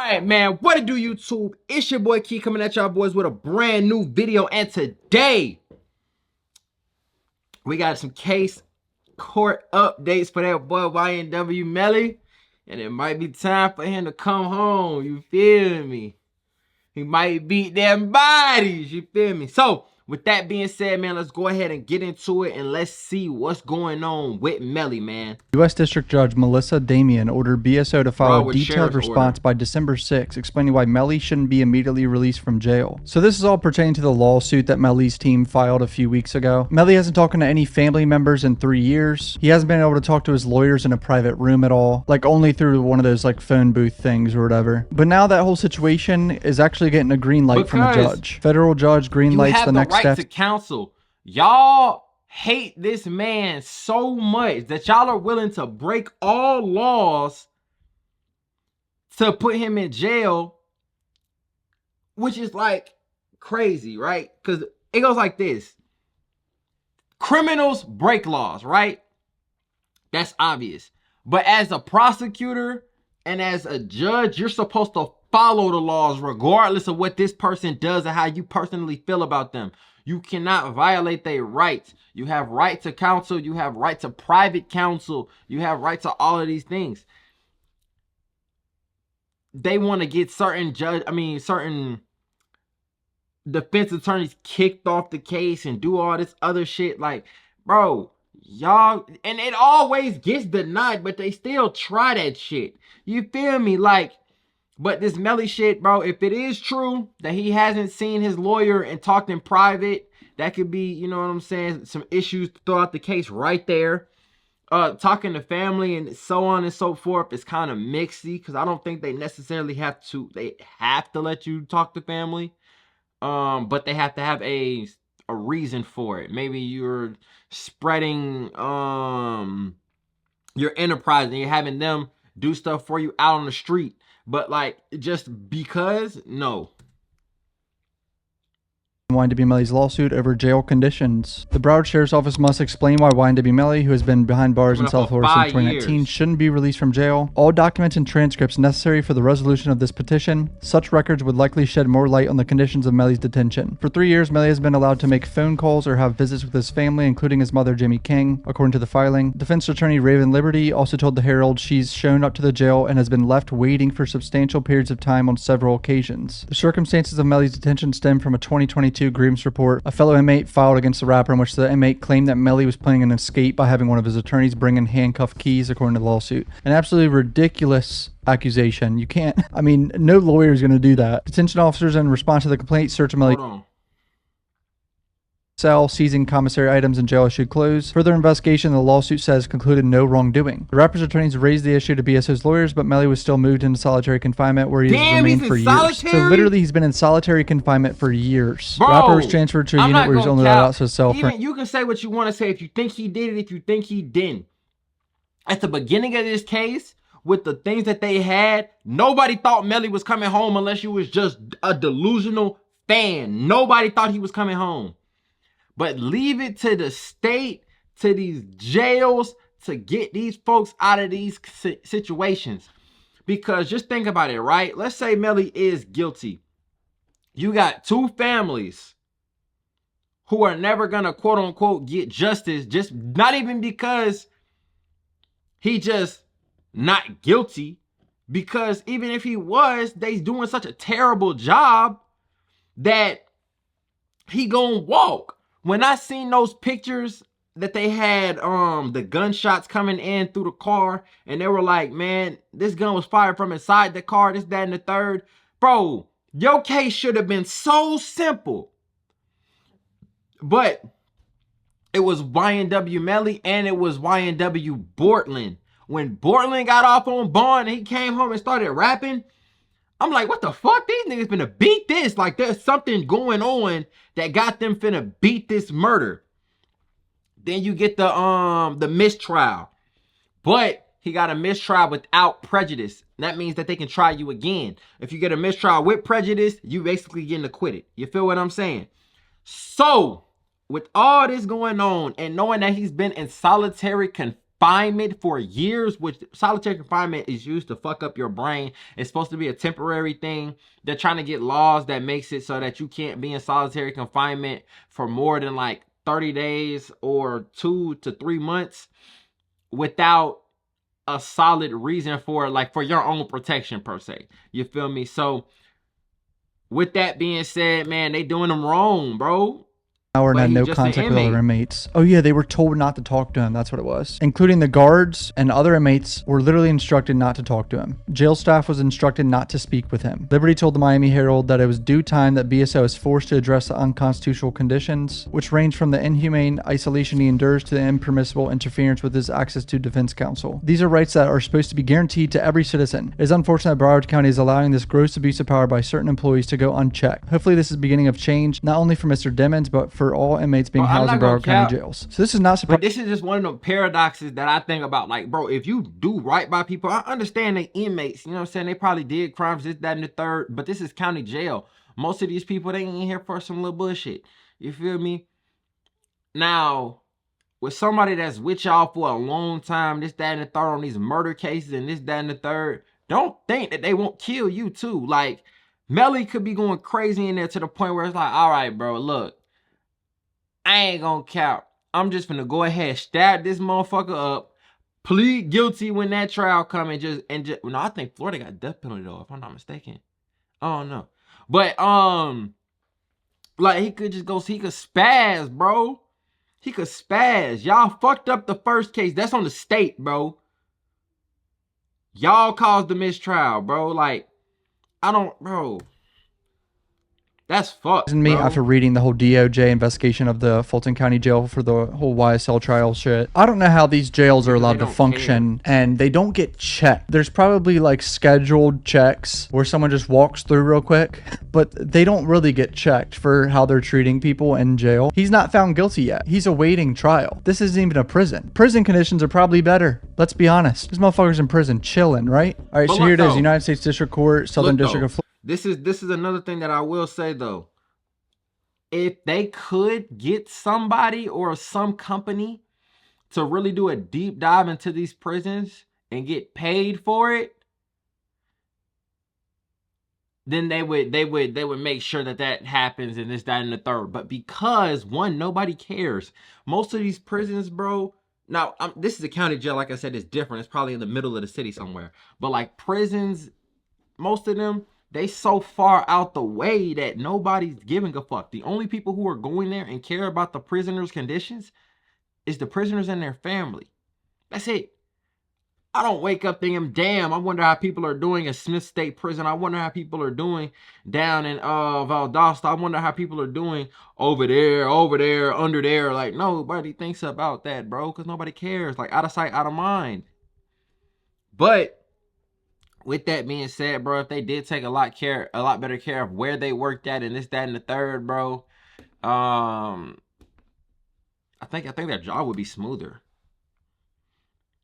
Alright, man, what it do, YouTube? It's your boy Key coming at y'all boys with a brand new video, and today we got some case court updates for that boy Ynw Melly, and it might be time for him to come home. You feel me? He might beat them bodies. You feel me? So with that being said, man, let's go ahead and get into it and let's see what's going on with Melly, man. U.S. District Judge Melissa Damian ordered BSO to file a detailed response by December 6, explaining why Melly shouldn't be immediately released from jail. So this is all pertaining to the lawsuit that Melly's team filed a few weeks ago. Melly hasn't talked to any family members in 3 years. He hasn't been able to talk to his lawyers in a private room at all, like only through one of those like phone booth things or whatever. But now that whole situation is actually getting a green light from the judge. Federal judge green lights the next step. To counsel. Y'all hate this man so much that y'all are willing to break all laws to put him in jail, which is like crazy, right? Because it goes like this. Criminals break laws, right? That's obvious. But as a prosecutor and as a judge, you're supposed to follow the laws regardless of what this person does and how you personally feel about them. You cannot violate their rights. You have right to counsel. You have right to private counsel. You have right to all of these things. They want to get certain defense attorneys kicked off the case and do all this other shit. Like, bro, y'all, and it always gets denied, but they still try that shit. You feel me? Like, but this Melly shit, bro, if it is true that he hasn't seen his lawyer and talked in private, that could be, you know what I'm saying, some issues throughout the case right there. Talking to family and so on and so forth is kind of mixy, because I don't think they necessarily have to let you talk to family. But they have to have a reason for it. Maybe you're spreading your enterprise and you're having them do stuff for you out on the street. But like, just because, no. Ynw Melly's lawsuit over jail conditions. The Broward Sheriff's Office must explain why Ynw Melly, who has been behind bars in South Florida since 2019, shouldn't be released from jail. All documents and transcripts necessary for the resolution of this petition. Such records would likely shed more light on the conditions of Melly's detention. For 3 years, Melly has been allowed to make phone calls or have visits with his family, including his mother, Jamie King, according to the filing. Defense attorney Raven Liberty also told the Herald she's shown up to the jail and has been left waiting for substantial periods of time on several occasions. The circumstances of Melly's detention stem from a 2022 grievance report a fellow inmate filed against the rapper, in which the inmate claimed that Melly was planning an escape by having one of his attorneys bring in handcuff keys, according to the lawsuit. An absolutely ridiculous accusation. You can't, I mean, no lawyer is going to do that. Detention officers, in response to the complaint, searched Melly cell, seizing commissary items, and jail issued clothes. Further investigation, the lawsuit says, concluded no wrongdoing. The rapper's attorneys raised the issue to BSO's lawyers, but Melly was still moved into solitary confinement, where he has remained for years. So literally, he's been in solitary confinement for years. Bro, the rapper was transferred to a unit where he's only allowed out to his cell. You can say what you want to say. If you think he did it, if you think he didn't. At the beginning of this case, with the things that they had, nobody thought Melly was coming home unless you was just a delusional fan. Nobody thought he was coming home. But leave it to the state, to these jails, to get these folks out of these situations. Because just think about it, right? Let's say Melly is guilty. You got two families who are never going to, quote unquote, get justice. Just not even because he just not guilty. Because even if he was, they's doing such a terrible job that he gonna walk. When I seen those pictures that they had the gunshots coming in through the car, and they were like, man, this gun was fired from inside the car, this, that, and the third. Bro, your case should have been so simple. But it was Ynw Melly and it was Ynw Bortland. When Bortland got off on bond and he came home and started rapping, I'm like, what the fuck? These niggas finna beat this. Like, there's something going on that got them finna beat this murder. Then you get the mistrial. But he got a mistrial without prejudice. That means that they can try you again. If you get a mistrial with prejudice, you basically getting acquitted. You feel what I'm saying? So, with all this going on and knowing that he's been in solitary confinement confinement for years, which solitary confinement is used to fuck up your brain. It's supposed to be a temporary thing. They're trying to get laws that makes it so that you can't be in solitary confinement for more than like 30 days or 2 to 3 months without a solid reason for it, like for your own protection per se. You feel me? So with that being said, man, they doing them wrong, bro. And had no contact with other inmates. Oh yeah, they were told not to talk to him. That's what it was. Including the guards and other inmates were literally instructed not to talk to him. Jail staff was instructed not to speak with him. Liberty told the Miami Herald that it was due time that BSO is forced to address the unconstitutional conditions, which range from the inhumane isolation he endures to the impermissible interference with his access to defense counsel. These are rights that are supposed to be guaranteed to every citizen. It is unfortunate that Broward County is allowing this gross abuse of power by certain employees to go unchecked. Hopefully this is the beginning of change, not only for Mr. Demons, but for all inmates being housed in Broward County jails. So this is not surprising. But this is just one of the paradoxes that I think about. Like, bro, if you do right by people, I understand the inmates, you know what I'm saying? They probably did crimes, this, that, and the third, but this is county jail. Most of these people, they ain't here for some little bullshit. You feel me? Now, with somebody that's with y'all for a long time, this, that, and the third on these murder cases and this, that, and the third, don't think that they won't kill you too. Like, Melly could be going crazy in there to the point where it's like, all right, bro, look, I ain't gonna count. I'm just gonna go ahead, stab this motherfucker up, plead guilty when that trial come and just no, I think Florida got death penalty though, if I'm not mistaken. I don't know. But like he could just go, he could spaz, bro. He could spaz. Y'all fucked up the first case. That's on the state, bro. Y'all caused the mistrial, bro. Like, I don't, bro. That's fucked, me, bro. After reading the whole DOJ investigation of the Fulton County Jail for the whole YSL trial shit. I don't know how these jails are allowed to function and they don't get checked. There's probably like scheduled checks where someone just walks through real quick, but they don't really get checked for how they're treating people in jail. He's not found guilty yet. He's awaiting trial. This isn't even a prison. Prison conditions are probably better. Let's be honest. This motherfucker's in prison chilling, right? All right, so here it is. United States District Court, Southern District of Florida. This is another thing that I will say though. If they could get somebody or some company to really do a deep dive into these prisons and get paid for it, then they would make sure that that happens and this, that, and the third. But because one, nobody cares. Most of these prisons, bro. Now this is a county jail. Like I said, it's different. It's probably in the middle of the city somewhere. But like prisons, most of them, they so far out the way that nobody's giving a fuck. The only people who are going there and care about the prisoners' conditions is the prisoners and their family. That's it. I don't wake up thinking, damn, I wonder how people are doing in Smith State Prison. I wonder how people are doing down in Valdosta. I wonder how people are doing over there, under there. Like, nobody thinks about that, bro, because nobody cares. Like, out of sight, out of mind. But with that being said, bro, if they did take a lot better care of where they worked at and this, that, and the third, bro, I think their job would be smoother.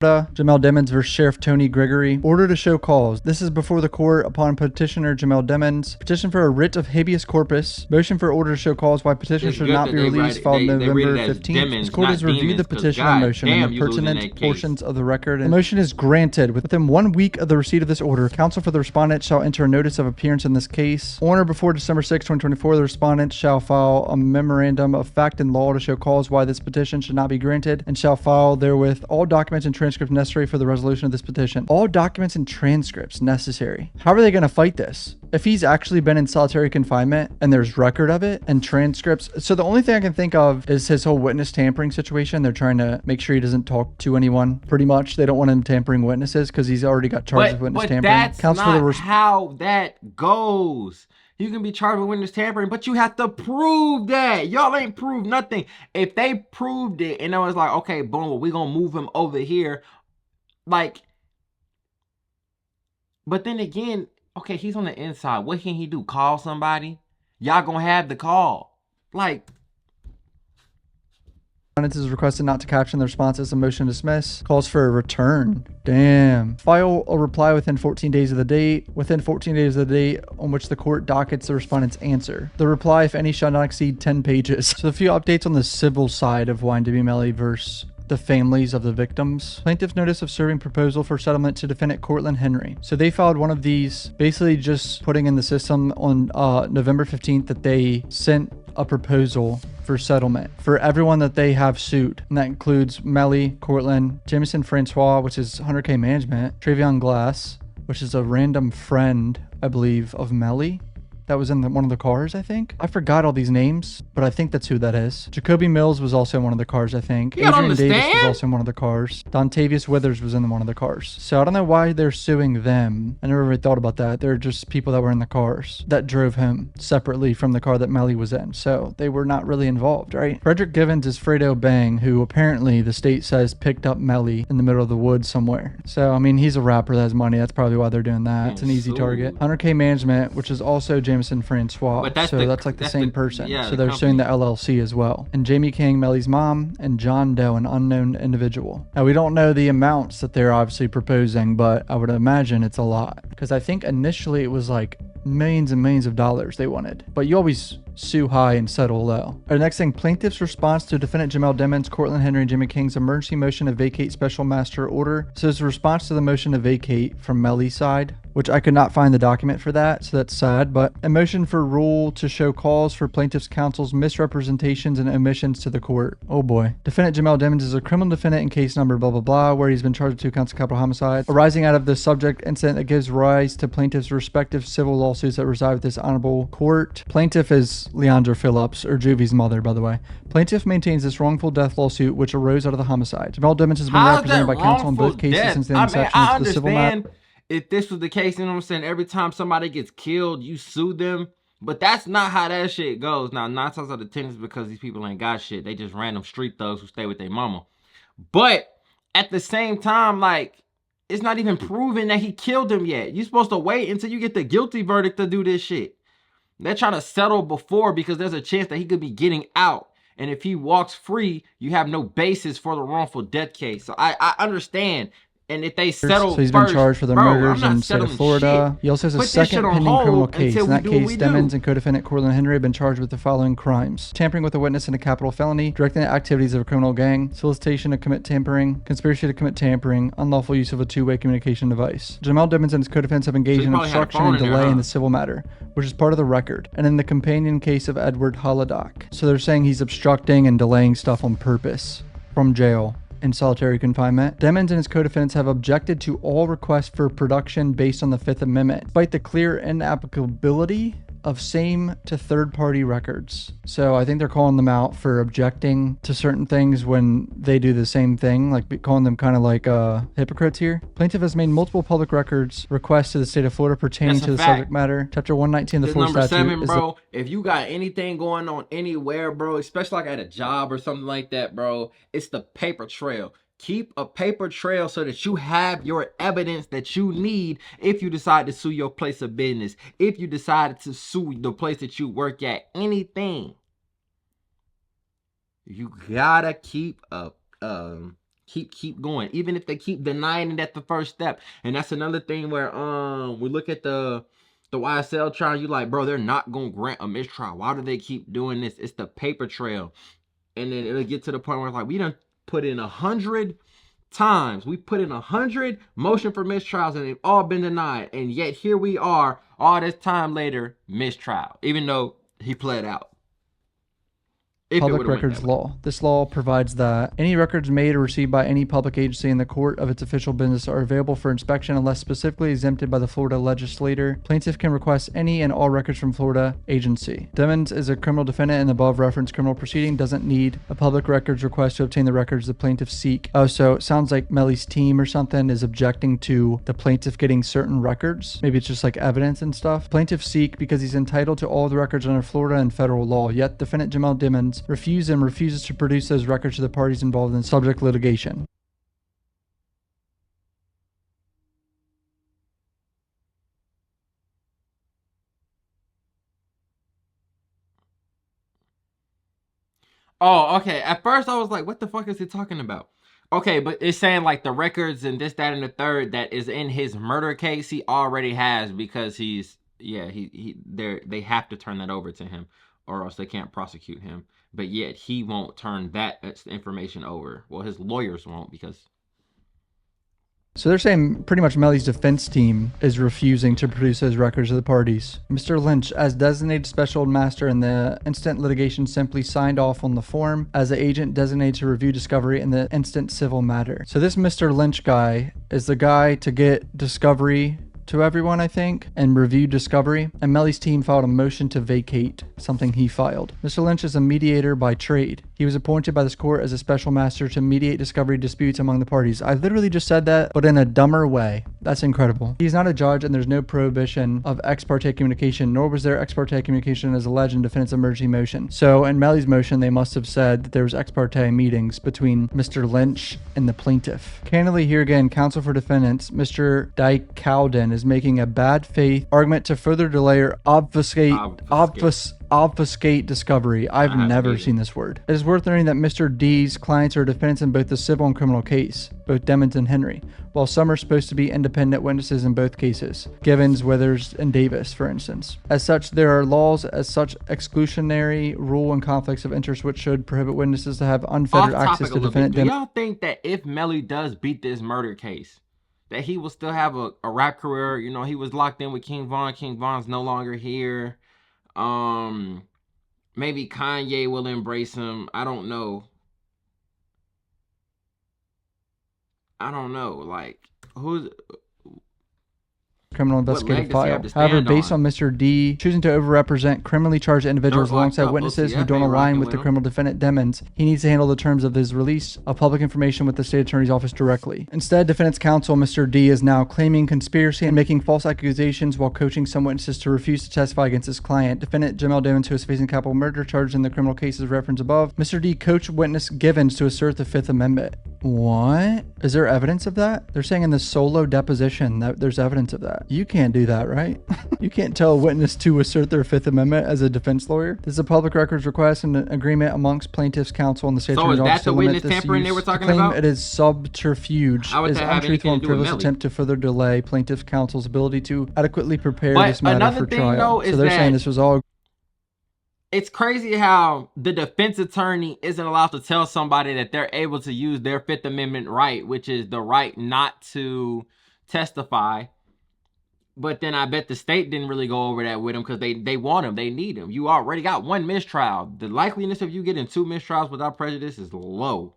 Jamel Demons versus Sheriff Tony Gregory. Order to show cause. This is before the court upon petitioner Jamel Demons. Petition for a writ of habeas corpus. Motion for order to show cause why petition should not be released filed November 15th. This court has reviewed the petition and motion and the pertinent portions of the record. The motion is granted. Within 1 week of the receipt of this order, counsel for the respondent shall enter a notice of appearance in this case. On or before December 6, 2024, the respondent shall file a memorandum of fact and law to show cause why this petition should not be granted and shall file therewith all documents and transcripts necessary for the resolution of this petition. All documents and transcripts necessary. How are they going to fight this? If he's actually been in solitary confinement and there's record of it and transcripts. So the only thing I can think of is his whole witness tampering situation. They're trying to make sure he doesn't talk to anyone, pretty much. They don't want him tampering witnesses because he's already got charged with witness tampering. But that's not how that goes. You can be charged with witness tampering, but you have to prove that. Y'all ain't proved nothing. If they proved it and it was like, okay, boom, we're going to move him over here. Like, but then again, okay, he's on the inside. What can he do? Call somebody? Y'all gonna have the call. Like, is requested not to caption the response as a motion to dismiss. Calls for a return. Damn. File a reply within 14 days of the date. Within 14 days of the date on which the court dockets the respondent's answer. The reply, if any, shall not exceed 10 pages. So a few updates on the civil side of Ynw Melly versus the families of the victims. Plaintiff's notice of serving proposal for settlement to defendant Cortland Henry. So they filed one of these, basically just putting in the system on November 15th that they sent a proposal for settlement for everyone that they have sued. And that includes Melly, Cortland, Jameson Francois, which is 100K Management, Travion Glass, which is a random friend, I believe, of Melly. That was in one of the cars, I think. I forgot all these names, but I think that's who that is. Jacoby Mills was also in one of the cars, I think. Adrian Davis was also in one of the cars. Dontavius Withers was in one of the cars. So I don't know why they're suing them. I never really thought about that. They're just people that were in the cars that drove him separately from the car that Melly was in. So they were not really involved, right? Frederick Givens is Fredo Bang, who apparently the state says picked up Melly in the middle of the woods somewhere. So, I mean, he's a rapper that has money. That's probably why they're doing that. It's an easy target. 100K Management, which is also Jameson Francois. But that's like the same person. Yeah, so they're suing the LLC as well. And Jamie King, Melly's mom, and John Doe, an unknown individual. Now, we don't know the amounts that they're obviously proposing, but I would imagine it's a lot. Because I think initially it was like millions and millions of dollars they wanted. But you always sue high and settle low. Our next thing, plaintiff's response to defendant Jamel Demons, Cortland Henry, and Jimmy King's emergency motion to vacate special master order. So it's a response to the motion to vacate from Melly's side, which I could not find the document for that, so that's sad. But a motion for rule to show cause for plaintiff's counsel's misrepresentations and omissions to the court. Oh boy. Defendant Jamel Demons is a criminal defendant in case number blah blah blah, where he's been charged with 2 counts of capital homicide arising out of the subject incident that gives rise to plaintiff's respective civil lawsuits that reside with this honorable court. Plaintiff is Leandra Phillips, or Juvie's mother, by the way. Plaintiff maintains this wrongful death lawsuit which arose out of the homicide. Jamel Demons has been represented by counsel in both cases since the inception of the civil matter. If this was the case, you know what I'm saying, every time somebody gets killed, you sue them. But that's not how that shit goes. Now, 9 times out of 10 is because these people ain't got shit. They just random street thugs who stay with their mama. But at the same time, like, it's not even proven that he killed him yet. You're supposed to wait until you get the guilty verdict to do this shit. They're trying to settle before because there's a chance that he could be getting out. And if he walks free, you have no basis for the wrongful death case. So I understand. And if they settle, so he's been charged for the murders in the state of Florida. He also has a second pending criminal case. In that case, Demons and co-defendant Cortland Henry have been charged with the following crimes: tampering with a witness in a capital felony, directing the activities of a criminal gang, solicitation to commit tampering, conspiracy to commit tampering, unlawful use of a two-way communication device. Jamel Demons and his co-defendants have engaged in obstruction and delay in the civil matter, which is part of the record, and in the companion case of Edward Holodoc. So they're saying he's obstructing and delaying stuff on purpose from jail in solitary confinement. Demons and his co-defendants have objected to all requests for production based on the Fifth Amendment, despite the clear inapplicability of same to third-party records. So I think they're calling them out for objecting to certain things when they do the same thing, like calling them kind of like hypocrites here. Plaintiff has made multiple public records requests to the state of Florida pertaining to the subject matter. Chapter 119 of the Florida statute. Number 7, bro. If you got anything going on anywhere, bro, especially like at a job or something like that, bro, it's the paper trail. Keep a paper trail so that you have your evidence that you need if you decide to sue your place of business, if you decide to sue the place that you work at, anything. You gotta keep keep going, even if they keep denying it at the first step. And that's another thing where we look at the YSL trial, you like, bro, they're not gonna grant a mistrial. Why do they keep doing this? It's the paper trail. And then it'll get to the point where it's like, we done put in 100 times. We put in 100 motion for mistrials and they've all been denied. And yet here we are all this time later, mistrial, even though he pled out. Public records law. This law provides that any records made or received by any public agency in the court of its official business are available for inspection unless specifically exempted by the Florida legislator. Plaintiff can request any and all records from Florida agency. Demons is a criminal defendant in the above referenced criminal proceeding, doesn't need a public records request to obtain the records the plaintiff seek. Oh, so it sounds like Melly's team or something is objecting to the plaintiff getting certain records. Maybe it's just like evidence and stuff. Plaintiff seek because he's entitled to all the records under Florida and federal law, yet defendant Jamel Demons refuses to produce those records to the parties involved in subject litigation. Oh, okay. At first I was like, what the fuck is he talking about? Okay, but it's saying like the records and this, that, and the third that is in his murder case, he already has because he's, yeah, they have to turn that over to him. or else they can't prosecute him. But yet he won't turn that information over. Well, his lawyers won't, because... So they're saying pretty much Melly's defense team is refusing to produce those records of the parties. Mr. Lynch, as designated special master in the instant litigation, simply signed off on the form as the agent designated to review discovery in the instant civil matter. So this Mr. Lynch guy is the guy to get discovery to everyone, I think, and review discovery, and Melly's team filed a motion to vacate, something he filed. Mr. Lynch is a mediator by trade. He was appointed by this court as a special master to mediate discovery disputes among the parties. I literally just said that, but in a dumber way. That's incredible. He's not a judge, and there's no prohibition of ex parte communication, nor was there ex parte communication as alleged in defendant's emergency motion. So in Melly's motion, they must have said that there was ex parte meetings between Mr. Lynch and the plaintiff. Candidly, here again, counsel for defendants, Mr. Dykowden, is making a bad faith argument to further delay or obfuscate discovery. I've never seen this word. It is worth noting that Mr. D's clients are defendants in both the civil and criminal case, both Demmons and Henry, while some are supposed to be independent witnesses in both cases, Givens, Withers, and Davis, for instance. As such, there are laws as such exclusionary rule and conflicts of interest which should prohibit witnesses to have unfettered access to defendant. Do y'all think that if Melly does beat this murder case, that he will still have a rap career? You know, he was locked in with King Von. King Von's no longer here. Maybe Kanye will embrace him. I don't know. Like, who's... criminal investigative file. However, based on Mr. D choosing to overrepresent criminally charged individuals alongside witnesses who don't align with the criminal defendant Demmons, he needs to handle the terms of his release of public information with the state attorney's office directly. Instead, defendant's counsel, Mr. D, is now claiming conspiracy and making false accusations while coaching some witnesses to refuse to testify against his client. Defendant Jamel Demmons, who is facing capital murder charges in the criminal cases referenced above. Mr. D coached witness Givens to assert the Fifth Amendment. What? Is there evidence of that? They're saying in the solo deposition that there's evidence of that. You can't do that, right? You can't tell a witness to assert their Fifth Amendment as a defense lawyer. This is a public records request and an agreement amongst plaintiff's counsel and the state attorney's office to limit this use. They were talking claim about? It is subterfuge. It is untruthful and frivolous attempt to further delay plaintiff's counsel's ability to adequately prepare this matter for trial. So they're saying this was all... It's crazy how the defense attorney isn't allowed to tell somebody that they're able to use their Fifth Amendment right, which is the right not to testify. But then I bet the state didn't really go over that with him because they want him. They need him. You already got one mistrial. The likeliness of you getting 2 mistrials without prejudice is low.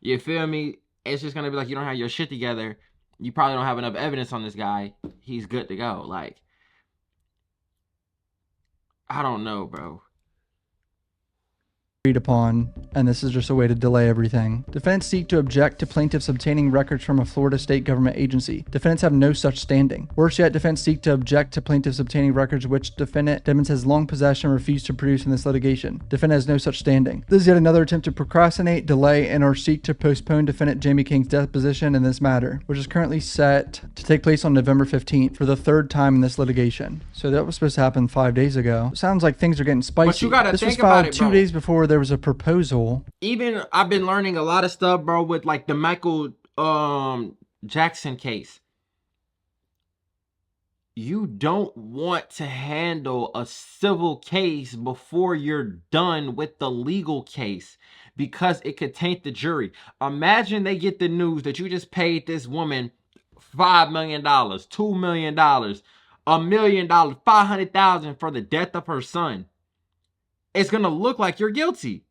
You feel me? It's just going to be like you don't have your shit together. You probably don't have enough evidence on this guy. He's good to go. Like, I don't know, bro. Agreed upon, and this is just a way to delay everything. Defendants seek to object to plaintiffs obtaining records from a Florida state government agency. Defendants have no such standing. Worse yet, defendants seek to object to plaintiffs obtaining records which defendant Demmons has long possessed and refused to produce in this litigation. Defendant has no such standing. This is yet another attempt to procrastinate, delay, and or seek to postpone defendant Jamie King's deposition in this matter, which is currently set to take place on November 15th for the 3rd time in this litigation. So that was supposed to happen 5 days ago. Sounds like things are getting spicy. But you gotta this think was filed about it, 2 days before there was a proposal. Even I've been learning a lot of stuff, bro, with like the Michael Jackson case. You don't want to handle a civil case before you're done with the legal case because it could taint the jury. Imagine they get the news that you just paid this woman $5 million, $2 million, $1 million, $500,000 for the death of her son. It's going to look like you're guilty.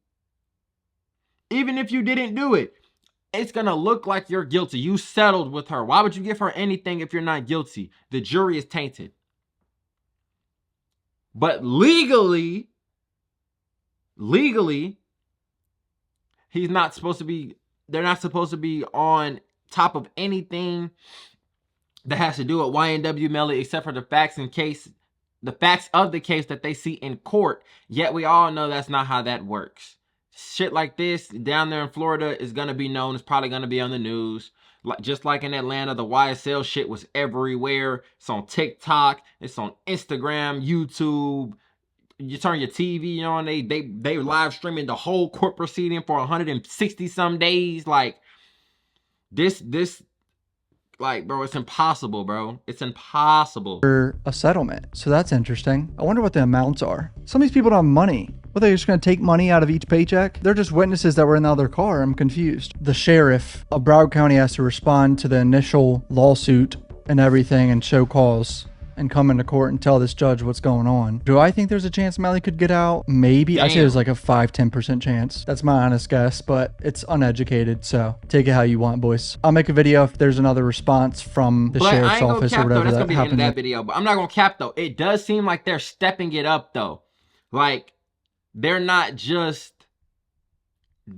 Even if you didn't do it, it's going to look like you're guilty. You settled with her. Why would you give her anything if you're not guilty? The jury is tainted. But legally, he's not supposed to be, they're not supposed to be on top of anything that has to do with Ynw Melly except for the facts of the case that they see in court. Yet we all know that's not how that works. Shit like this down there in Florida is going to be known. It's probably going to be on the news. Just like in Atlanta, the YSL shit was everywhere. It's on TikTok. It's on Instagram, YouTube. You turn your TV on, they live streaming the whole court proceeding for 160 some days. Like, this Like, bro, it's impossible, bro. It's impossible. For a settlement. So that's interesting. I wonder what the amounts are. Some of these people don't have money. What, they're just going to take money out of each paycheck? They're just witnesses that were in the other car. I'm confused. The sheriff of Broward County has to respond to the initial lawsuit and everything and show cause and come into court and tell this judge what's going on. Do I think there's a chance Melly could get out? Maybe. I'd say there's like a 5-10% chance. That's my honest guess, but it's uneducated, so take it how you want, boys. I'll make a video if there's another response from the sheriff's office or whatever. That's gonna be the end of that happened. video, but I'm not gonna cap though. It does seem like they're stepping it up though. Like, they're not just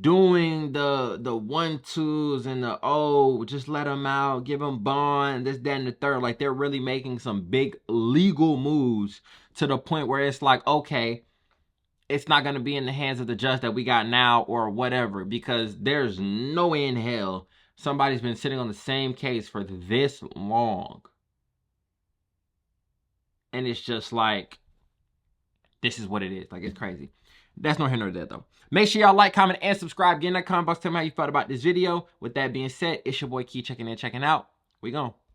doing the 1-2s and the just let them out, give them bond, this, that, and the third. Like, they're really making some big legal moves to the point where it's like, okay, it's not gonna be in the hands of the judge that we got now or whatever, because there's no way in hell somebody's been sitting on the same case for this long. And it's just like, this is what it is. Like, it's crazy. That's no here nor there, though. Make sure y'all like, comment, and subscribe. Get in that comment box. Tell me how you felt about this video. With that being said, it's your boy Key checking in, checking out. We gone.